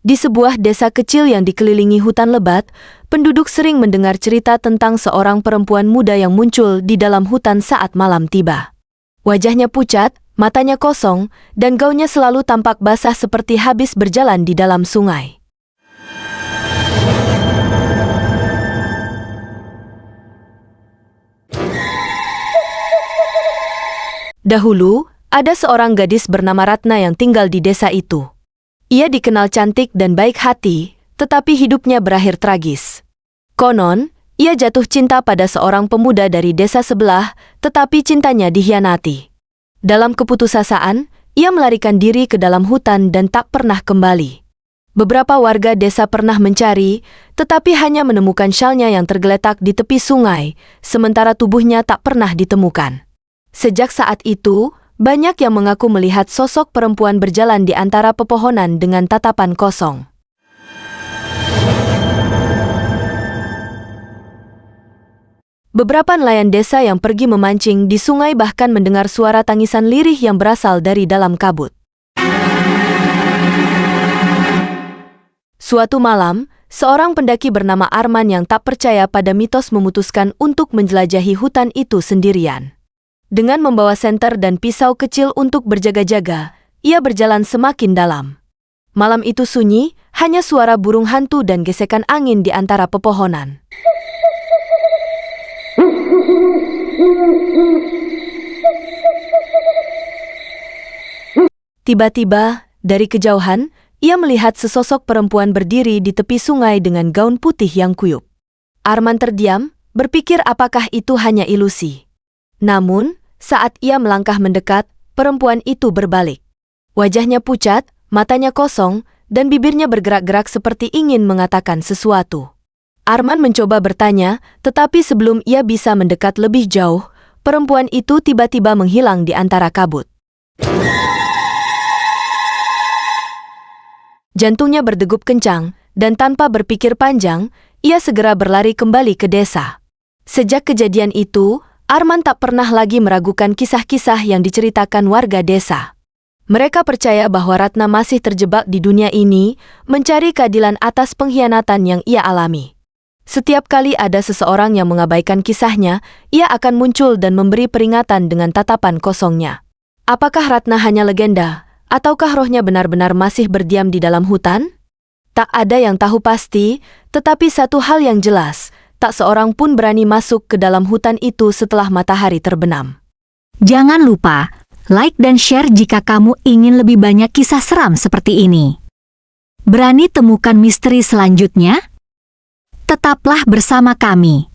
Di sebuah desa kecil yang dikelilingi hutan lebat, penduduk sering mendengar cerita tentang seorang perempuan muda yang muncul di dalam hutan saat malam tiba. Wajahnya pucat, matanya kosong, dan gaunnya selalu tampak basah seperti habis berjalan di dalam sungai. Dahulu, ada seorang gadis bernama Ratna yang tinggal di desa itu. Ia dikenal cantik dan baik hati, tetapi hidupnya berakhir tragis. Konon, ia jatuh cinta pada seorang pemuda dari desa sebelah, tetapi cintanya dikhianati. Dalam keputusasaan, ia melarikan diri ke dalam hutan dan tak pernah kembali. Beberapa warga desa pernah mencari, tetapi hanya menemukan syalnya yang tergeletak di tepi sungai, sementara tubuhnya tak pernah ditemukan. Sejak saat itu, banyak yang mengaku melihat sosok perempuan berjalan di antara pepohonan dengan tatapan kosong. Beberapa nelayan desa yang pergi memancing di sungai bahkan mendengar suara tangisan lirih yang berasal dari dalam kabut. Suatu malam, seorang pendaki bernama Arman yang tak percaya pada mitos memutuskan untuk menjelajahi hutan itu sendirian. Dengan membawa senter dan pisau kecil untuk berjaga-jaga, ia berjalan semakin dalam. Malam itu sunyi, hanya suara burung hantu dan gesekan angin di antara pepohonan. Tiba-tiba, dari kejauhan, ia melihat sesosok perempuan berdiri di tepi sungai dengan gaun putih yang kuyup. Arman terdiam, berpikir apakah itu hanya ilusi. Namun, saat ia melangkah mendekat, perempuan itu berbalik. Wajahnya pucat, matanya kosong, dan bibirnya bergerak-gerak seperti ingin mengatakan sesuatu. Arman mencoba bertanya, tetapi sebelum ia bisa mendekat lebih jauh, perempuan itu tiba-tiba menghilang di antara kabut. Jantungnya berdegup kencang, dan tanpa berpikir panjang, ia segera berlari kembali ke desa. Sejak kejadian itu, Arman tak pernah lagi meragukan kisah-kisah yang diceritakan warga desa. Mereka percaya bahwa Ratna masih terjebak di dunia ini, mencari keadilan atas pengkhianatan yang ia alami. Setiap kali ada seseorang yang mengabaikan kisahnya, ia akan muncul dan memberi peringatan dengan tatapan kosongnya. Apakah Ratna hanya legenda, ataukah rohnya benar-benar masih berdiam di dalam hutan? Tak ada yang tahu pasti, tetapi satu hal yang jelas, tak seorang pun berani masuk ke dalam hutan itu setelah matahari terbenam. Jangan lupa, like dan share jika kamu ingin lebih banyak kisah seram seperti ini. Berani temukan misteri selanjutnya? Tetaplah bersama kami.